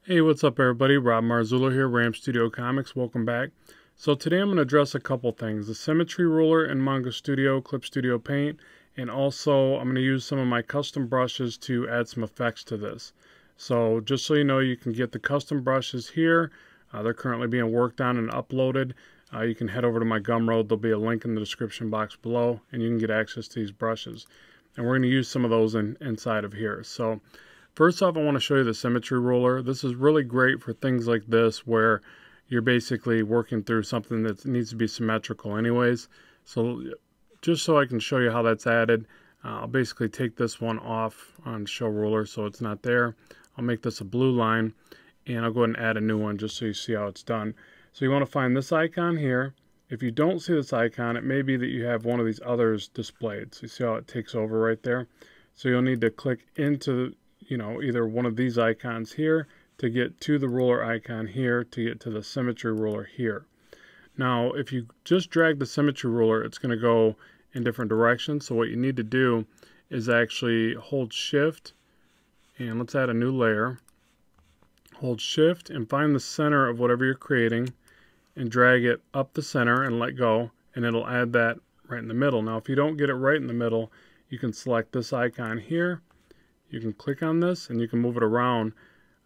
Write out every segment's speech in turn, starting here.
Hey, what's up everybody? Rob Marzullo here, Ram Studio Comics. Welcome back. So today I'm going to address a couple things. The Symmetry Ruler in Manga Studio, Clip Studio Paint, and also I'm going to use some of my custom brushes to add some effects to this. So just so you know, you can get the custom brushes here. They're currently being worked on and uploaded. You can head over to my Gumroad. There'll be a link in the description box below, and you can get access to these brushes. And we're going to use some of those inside of here. So first off, I want to show you the Symmetry Ruler. This is really great for things like this where you're basically working through something that needs to be symmetrical anyways. So just so I can show you how that's added, I'll basically take this one off on Show Ruler so it's not there. I'll make this a blue line, and I'll go ahead and add a new one just so you see how it's done. So you want to find this icon here. If you don't see this icon, it may be that you have one of these others displayed. So you see how it takes over right there? So you'll need to click into either one of these icons here to get to the ruler icon here to get to the Symmetry Ruler here. Now, if you just drag the Symmetry Ruler, it's going to go in different directions. So what you need to do is actually hold Shift, and let's add a new layer. Hold Shift and find the center of whatever you're creating and drag it up the center and let go, and it'll add that right in the middle. Now, if you don't get it right in the middle, you can select this icon here. You can click on this and you can move it around.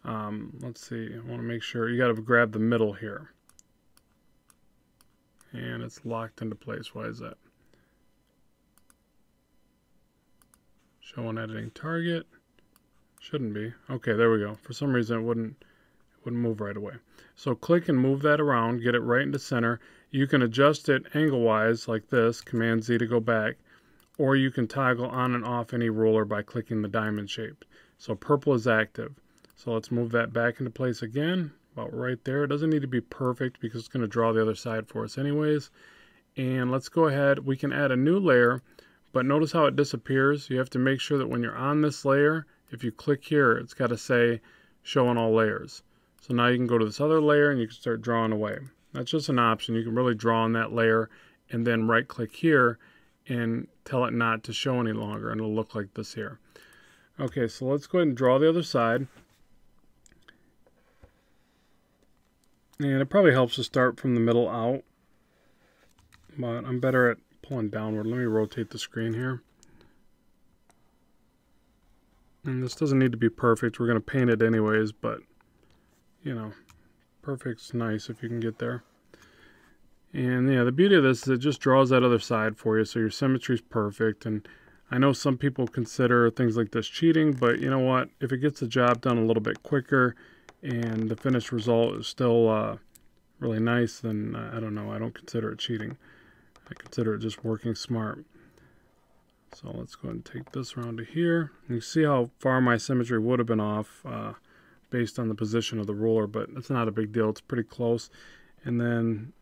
Let's see, I want to make sure you got to grab the middle here. And it's locked into place. Why is that? Show on editing target. Shouldn't be. Okay, there we go. For some reason it wouldn't move right away. So click and move that around, get it right into center. You can adjust it angle-wise like this, Command Z to go back. Or you can toggle on and off any ruler by clicking the diamond shape. So purple is active. So let's move that back into place again, about right there. It doesn't need to be perfect because it's going to draw the other side for us anyways. And let's go ahead, we can add a new layer, but notice how it disappears. You have to make sure that when you're on this layer, if you click here, it's got to say show on all layers. So now you can go to this other layer and you can start drawing away. That's just an option. You can really draw on that layer and then right click here and tell it not to show any longer, and it'll look like this here. Okay, so let's go ahead and draw the other side. And it probably helps to start from the middle out, but I'm better at pulling downward. Let me rotate the screen here. And this doesn't need to be perfect. We're going to paint it anyways, but perfect's nice if you can get there. And yeah, the beauty of this is it just draws that other side for you, so your symmetry is perfect. And I know some people consider things like this cheating, but you know what? If it gets the job done a little bit quicker and the finished result is still really nice, then I don't know. I don't consider it cheating. I consider it just working smart. So let's go ahead and take this around to here. And you see how far my symmetry would have been off based on the position of the ruler, but it's not a big deal. It's pretty close. And then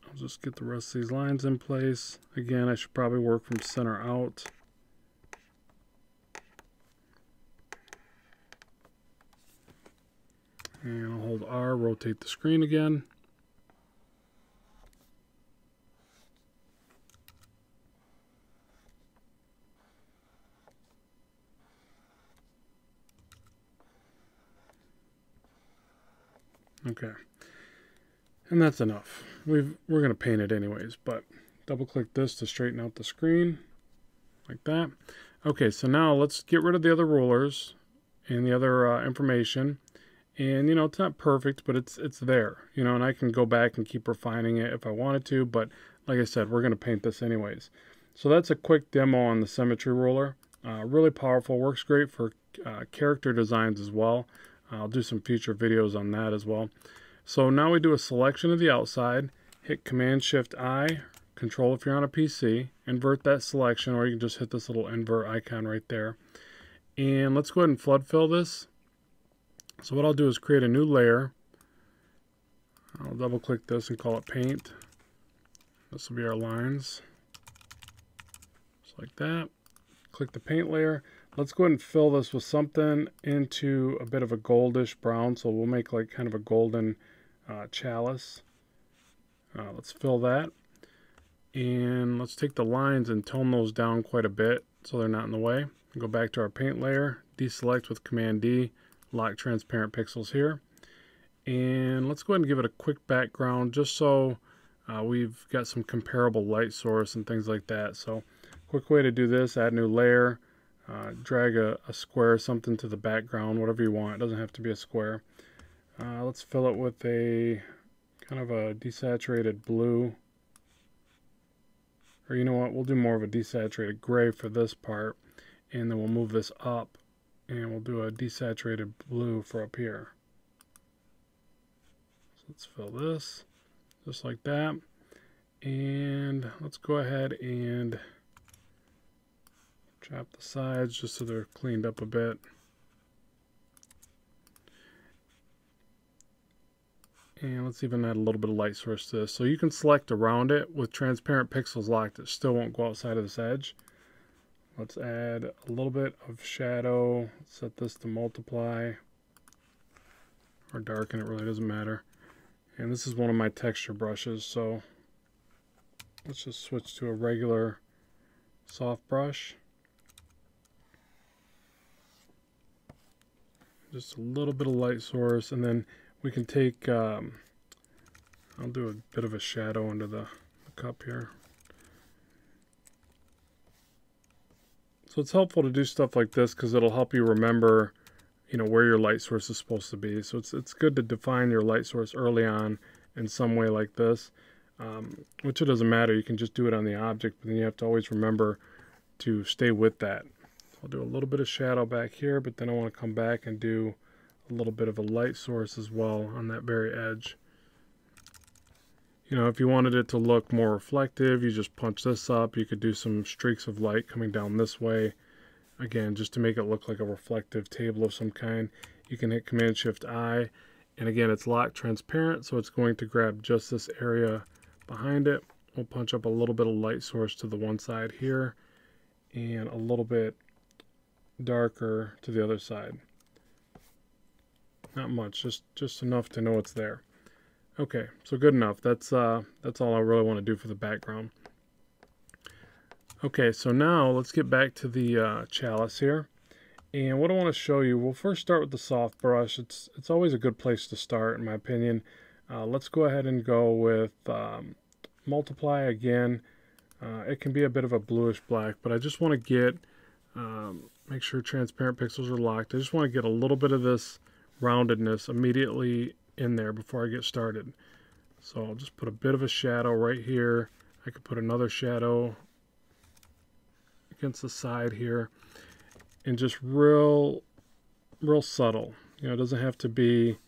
I'll just get the rest of these lines in place. Again, I should probably work from center out. And I'll hold R, rotate the screen again. Okay. And that's enough. We're going to paint it anyways, but double click this to straighten out the screen like that. Okay, so now let's get rid of the other rulers and the other information. And it's not perfect, but it's there, and I can go back and keep refining it if I wanted to, but like I said, we're going to paint this anyways. So that's a quick demo on the Symmetry Ruler. Really powerful, works great for character designs as well. I'll do some future videos on that as well. So now we do a selection of the outside, hit Command-Shift-I, Control if you're on a PC, invert that selection, or you can just hit this little invert icon right there. And let's go ahead and flood fill this. So what I'll do is create a new layer. I'll double click this and call it Paint. This will be our lines. Just like that. Click the paint layer. Let's go ahead and fill this with something into a bit of a goldish brown. So we'll make like kind of a golden chalice. Let's fill that. And let's take the lines and tone those down quite a bit so they're not in the way. Go back to our paint layer, deselect with Command D, lock transparent pixels here. And let's go ahead and give it a quick background just so we've got some comparable light source and things like that. So quick way to do this, add new layer, drag a square, something to the background, whatever you want. It doesn't have to be a square. Let's fill it with a kind of a desaturated blue. Or you know what, we'll do more of a desaturated gray for this part. And then we'll move this up and we'll do a desaturated blue for up here. So let's fill this just like that. And let's go ahead and chop the sides just so they're cleaned up a bit. And let's even add a little bit of light source to this. So you can select around it. With transparent pixels locked, it still won't go outside of this edge. Let's add a little bit of shadow. Set this to multiply or darken, it really doesn't matter. And this is one of my texture brushes, so let's just switch to a regular soft brush. Just a little bit of light source, and then we can take, I'll do a bit of a shadow under the cup here. So it's helpful to do stuff like this because it'll help you remember, you know, where your light source is supposed to be. So it's good to define your light source early on in some way like this, which it doesn't matter. You can just do it on the object, but then you have to always remember to stay with that. So I'll do a little bit of shadow back here, but then I want to come back and do a little bit of a light source as well on that very edge. You know, if you wanted it to look more reflective, you just punch this up. You could do some streaks of light coming down this way. Again, just to make it look like a reflective table of some kind. You can hit Command-Shift-I. And again, it's locked transparent, so it's going to grab just this area behind it. We'll punch up a little bit of light source to the one side here. And a little bit darker to the other side. Not much, just enough to know it's there. Okay, so good enough. That's all I really want to do for the background. Okay, so now let's get back to the chalice here. And what I want to show you, we'll first start with the soft brush. It's always a good place to start, in my opinion. Let's go ahead and go with multiply again. It can be a bit of a bluish black, but I just want to get, make sure transparent pixels are locked. I just want to get a little bit of this roundedness immediately in there before I get started. So I'll just put a bit of a shadow right here. I could put another shadow against the side here, and just real subtle. You know, it doesn't have to be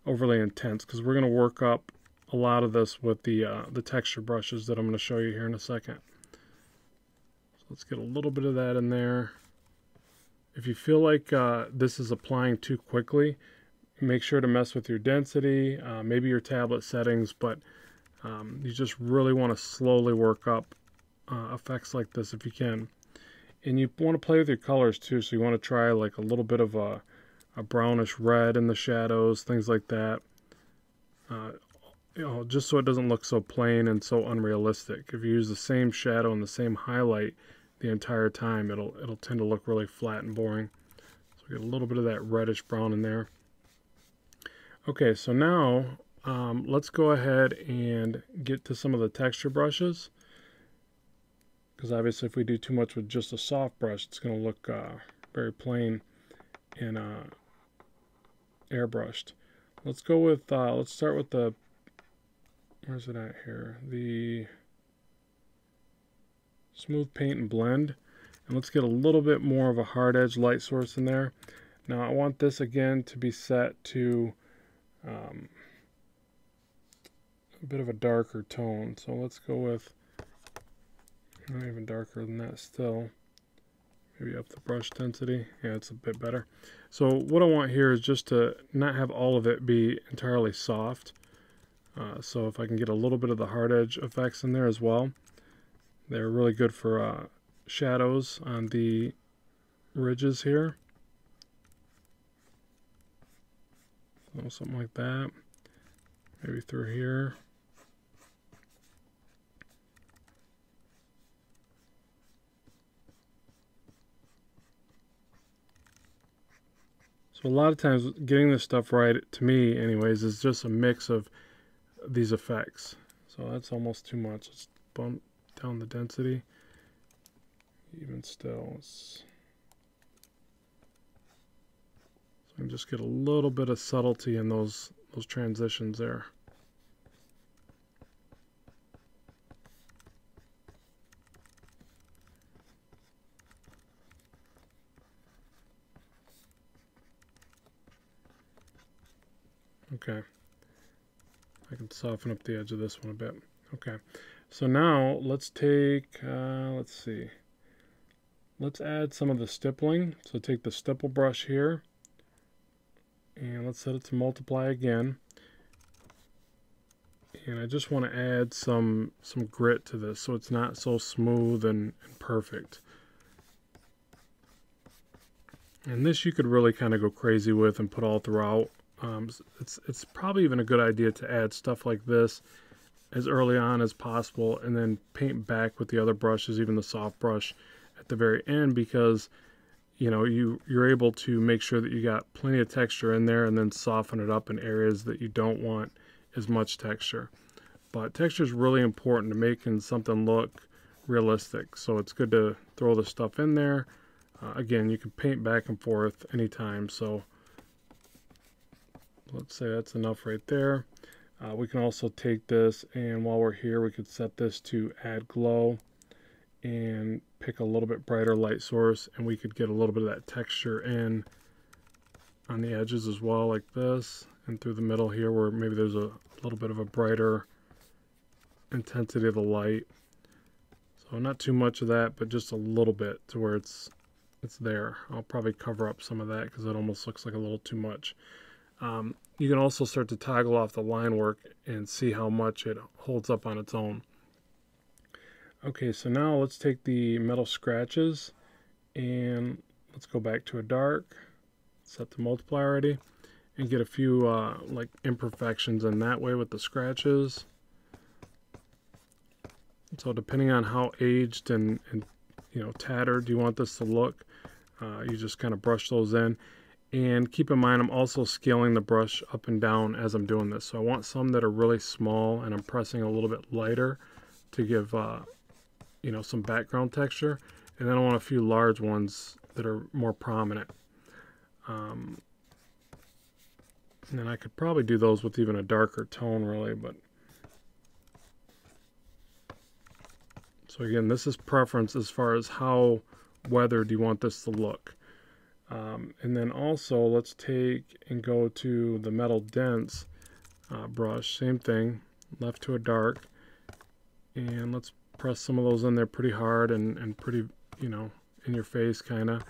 overly intense because we're going to work up a lot of this with the texture brushes that I'm going to show you here in a second. So let's get a little bit of that in there. If you feel like this is applying too quickly, make sure to mess with your density, maybe your tablet settings, but you just really want to slowly work up effects like this if you can. And you want to play with your colors too, so you want to try like a little bit of a brownish red in the shadows, things like that. You know, just so it doesn't look so plain and so unrealistic. If you use the same shadow and the same highlight the entire time, it'll tend to look really flat and boring. So get a little bit of that reddish brown in there. Okay, so now let's go ahead and get to some of the texture brushes, because obviously if we do too much with just a soft brush, it's going to look very plain and airbrushed. Let's go with, let's start with the, where's it at here? The smooth paint and blend. And let's get a little bit more of a hard edge light source in there. Now I want this again to be set to a bit of a darker tone. So let's go with, not even darker than that still. Maybe up the brush density. Yeah, it's a bit better. So what I want here is just to not have all of it be entirely soft. So if I can get a little bit of the hard edge effects in there as well. They're really good for shadows on the ridges here. So something like that. Maybe through here. So a lot of times getting this stuff right, to me anyways, is just a mix of these effects. So that's almost too much. Let's bump down the density. Even still, so I can just get a little bit of subtlety in those transitions there. Okay, I can soften up the edge of this one a bit. Okay, so now let's take, let's see, let's add some of the stippling. So take the stipple brush here, and let's set it to multiply again. And I just want to add some grit to this so it's not so smooth and perfect. And this you could really kind of go crazy with and put all throughout. It's probably even a good idea to add stuff like this as early on as possible and then paint back with the other brushes, even the soft brush at the very end, because you know you're able to make sure that you got plenty of texture in there and then soften it up in areas that you don't want as much texture. But texture is really important to making something look realistic, so it's good to throw the stuff in there. Again, you can paint back and forth anytime, so let's say that's enough right there. We can also take this, and while we're here, we could set this to add glow and pick a little bit brighter light source, and we could get a little bit of that texture in on the edges as well, like this, and through the middle here where maybe there's a little bit of a brighter intensity of the light. So not too much of that, but just a little bit to where it's there. I'll probably cover up some of that because it almost looks like a little too much. You can also start to toggle off the line work and see how much it holds up on its own. Okay, so now let's take the metal scratches and let's go back to a dark, set to multiply already, and get a few like imperfections in that way with the scratches. So depending on how aged and you know tattered you want this to look, you just kind of brush those in. And keep in mind, I'm also scaling the brush up and down as I'm doing this. So I want some that are really small, and I'm pressing a little bit lighter to give, you know, some background texture. And then I want a few large ones that are more prominent. And then I could probably do those with even a darker tone, really. But so again, this is preference as far as how weathered you want this to look. And then also let's take and go to the metal dense brush, same thing, left to a dark, and let's press some of those in there pretty hard and pretty, you know, in your face kind of.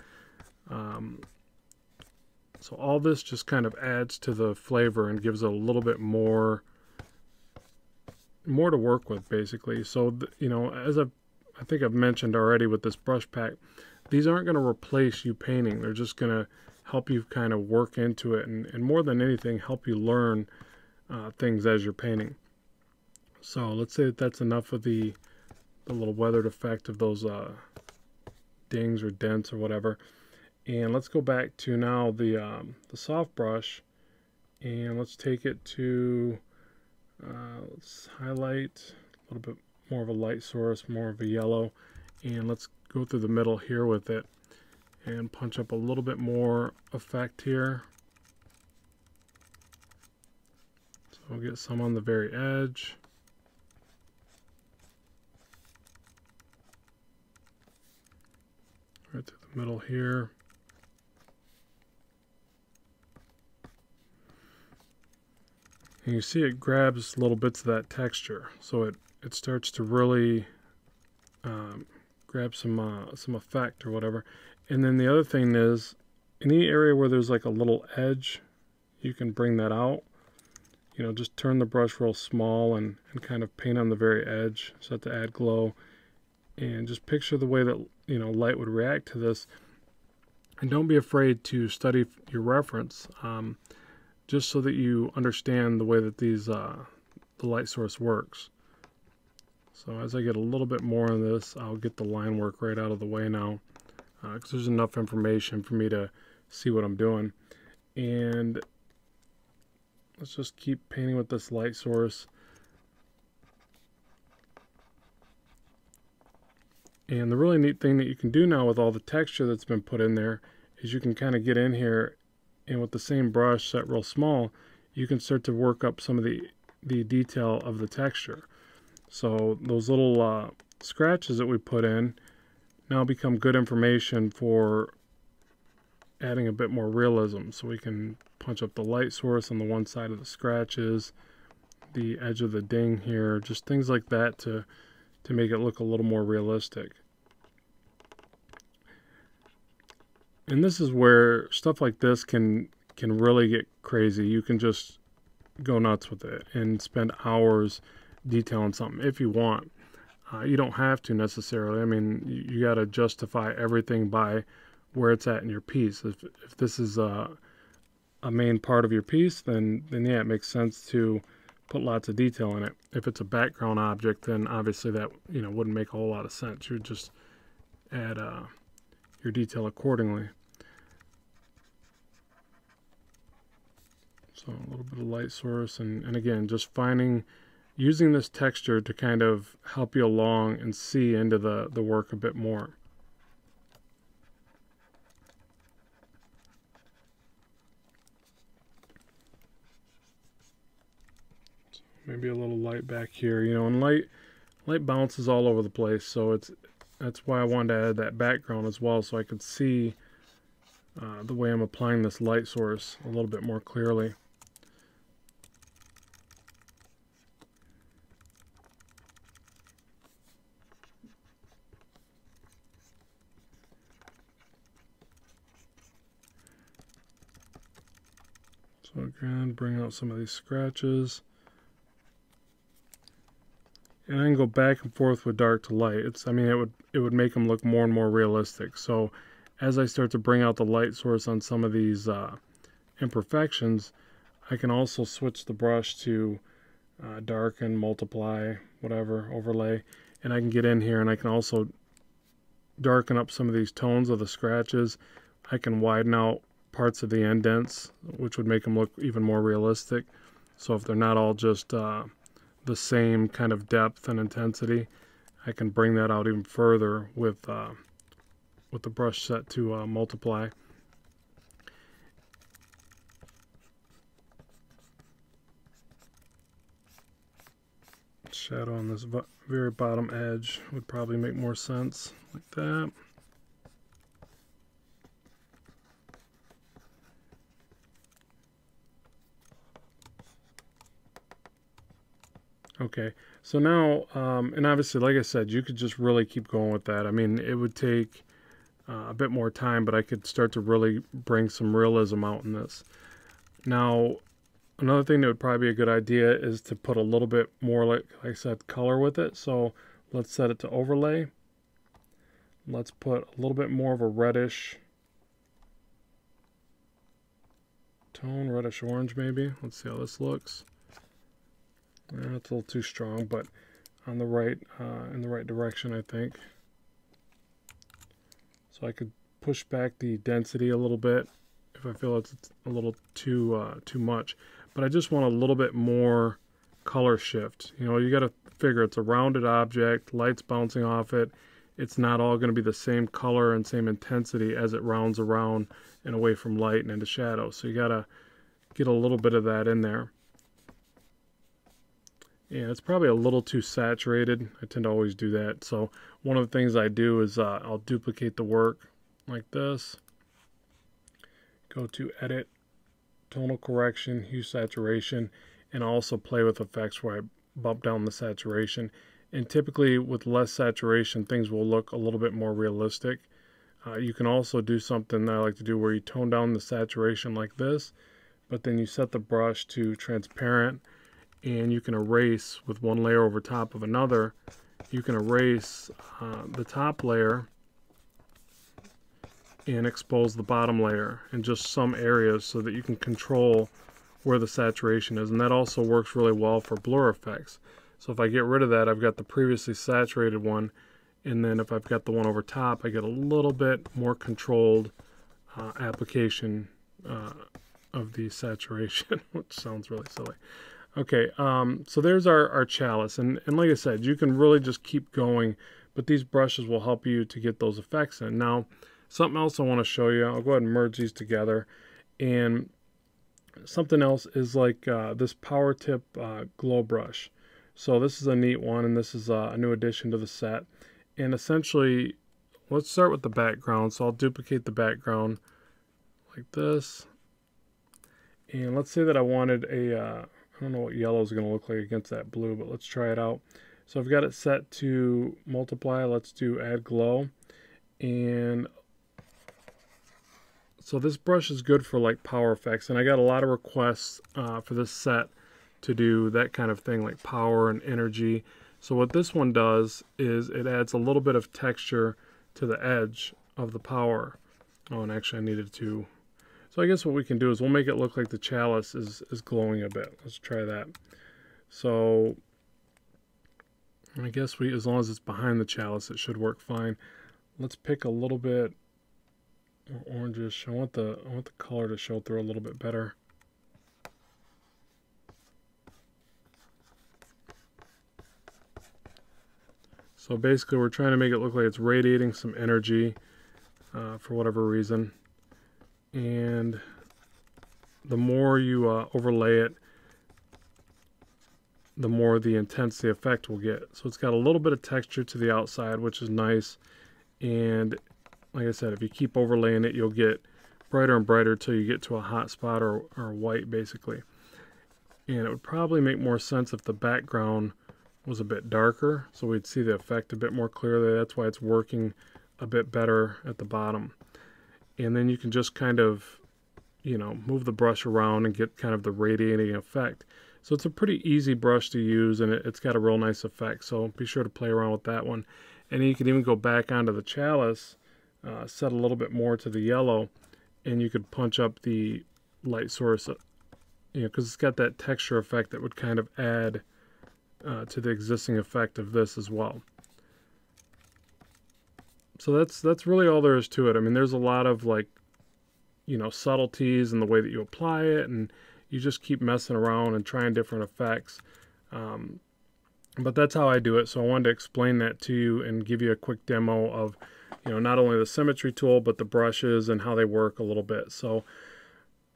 So all this just kind of adds to the flavor and gives it a little bit more to work with, basically. So you know, as I think I've mentioned already with this brush pack, these aren't going to replace you painting. They're just going to help you kind of work into it, and more than anything, help you learn things as you're painting. So let's say that that's enough of the little weathered effect of those dings or dents or whatever. And let's go back to now the soft brush, and let's take it to, let's highlight a little bit more of a light source, more of a yellow, and let's go through the middle here with it and punch up a little bit more effect here. So we'll get some on the very edge. Right through the middle here. And you see it grabs little bits of that texture, so it starts to really grab some effect or whatever. And then the other thing is, any area where there's like a little edge, you can bring that out. You know, just turn the brush real small and kind of paint on the very edge, set to add glow, and just picture the way that, you know, light would react to this. And don't be afraid to study your reference, just so that you understand the way that these the light source works. So as I get a little bit more on this, I'll get the line work right out of the way now, because there's enough information for me to see what I'm doing. And let's just keep painting with this light source. And the really neat thing that you can do now with all the texture that's been put in there is you can kind of get in here, and with the same brush set real small, you can start to work up some of the detail of the texture. So those little scratches that we put in now become good information for adding a bit more realism. So we can punch up the light source on the one side of the scratches, the edge of the ding here, just things like that to make it look a little more realistic. And this is where stuff like this can really get crazy. You can just go nuts with it and spend hours detailing something if you want. You don't have to necessarily. I mean, you got to justify everything by where it's at in your piece. If this is a main part of your piece, then yeah, it makes sense to put lots of detail in it. If it's a background object, then obviously that wouldn't make a whole lot of sense. You would just add your detail accordingly. So a little bit of light source, and again, just using this texture to kind of help you along and see into the work a bit more. So maybe a little light back here, and light bounces all over the place, so that's why I wanted to add that background as well, so I could see the way I'm applying this light source a little bit more clearly. So again, bring out some of these scratches. And I can go back and forth with dark to light. It would make them look more and more realistic. So as I start to bring out the light source on some of these imperfections, I can also switch the brush to darken, multiply, whatever, overlay. And I can get in here and I can also darken up some of these tones of the scratches. I can widen out parts of the indents, which would make them look even more realistic. So if they're not all just the same kind of depth and intensity, I can bring that out even further with the brush set to multiply. Shadow on this very bottom edge would probably make more sense, like that. Okay, so now, and obviously, like I said, you could just really keep going with that. I mean, it would take a bit more time, but I could start to really bring some realism out in this. Now, another thing that would probably be a good idea is to put a little bit more, like I said, color with it. So let's set it to overlay. Let's put a little bit more of a reddish tone, reddish orange maybe. Let's see how this looks. It's a little too strong, but on the right, in the right direction, I think. So I could push back the density a little bit if I feel it's a little too much. But I just want a little bit more color shift. You got to figure it's a rounded object, light's bouncing off it. It's not all going to be the same color and same intensity as it rounds around and away from light and into shadow. So you got to get a little bit of that in there. Yeah, it's probably a little too saturated. I tend to always do that. So one of the things I do is I'll duplicate the work like this. Go to Edit, Tonal Correction, Hue Saturation, and I'll also play with effects where I bump down the saturation. And typically with less saturation, things will look a little bit more realistic. You can also do something that I like to do where you tone down the saturation like this, but then you set the brush to transparent, and you can erase with one layer over top of another. You can erase the top layer and expose the bottom layer in just some areas so that you can control where the saturation is. And that also works really well for blur effects. So if I get rid of that, I've got the previously saturated one, and then if I've got the one over top, I get a little bit more controlled application of the saturation, which sounds really silly. Okay, so there's our chalice, and like I said, you can really just keep going, but these brushes will help you to get those effects in. Now, something else I want to show you, I'll go ahead and merge these together, and something else is like this Power Tip glow brush. So this is a neat one, and this is a new addition to the set. And essentially, let's start with the background. So I'll duplicate the background like this. And let's say that I wanted a, I don't know what yellow is going to look like against that blue, but let's try it out. So I've got it set to multiply. Let's do add glow. And so this brush is good for like power effects. And I got a lot of requests for this set to do that kind of thing, like power and energy. So what this one does is it adds a little bit of texture to the edge of the power. Oh, and actually I needed to. So I guess what we can do is we'll make it look like the chalice is glowing a bit. Let's try that. So I guess as long as it's behind the chalice, it should work fine. Let's pick a little bit more orangish. I want the color to show through a little bit better. So basically we're trying to make it look like it's radiating some energy for whatever reason. And the more you overlay it, the more the intense the effect will get. So it's got a little bit of texture to the outside, which is nice. And like I said, if you keep overlaying it, you'll get brighter and brighter till you get to a hot spot or white, basically. And it would probably make more sense if the background was a bit darker, so we'd see the effect a bit more clearly. That's why it's working a bit better at the bottom. And then you can just kind of, you know, move the brush around and get kind of the radiating effect. So it's a pretty easy brush to use, and it's got a real nice effect. So be sure to play around with that one. And then you can even go back onto the chalice, set a little bit more to the yellow, and you could punch up the light source, you know, because it's got that texture effect that would kind of add to the existing effect of this as well. So that's really all there is to it. I mean, there's a lot of, like, you know, subtleties in the way that you apply it, and you just keep messing around and trying different effects. But that's how I do it. So I wanted to explain that to you and give you a quick demo of, you know, not only the symmetry tool, but the brushes and how they work a little bit. So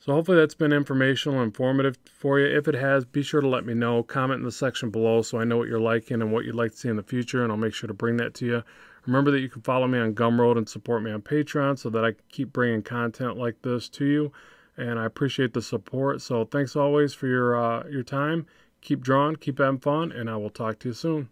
hopefully that's been informational and informative for you. If it has, be sure to let me know. Comment in the section below so I know what you're liking and what you'd like to see in the future, and I'll make sure to bring that to you. Remember that you can follow me on Gumroad and support me on Patreon so that I can keep bringing content like this to you. And I appreciate the support. So thanks always for your time. Keep drawing, keep having fun, and I will talk to you soon.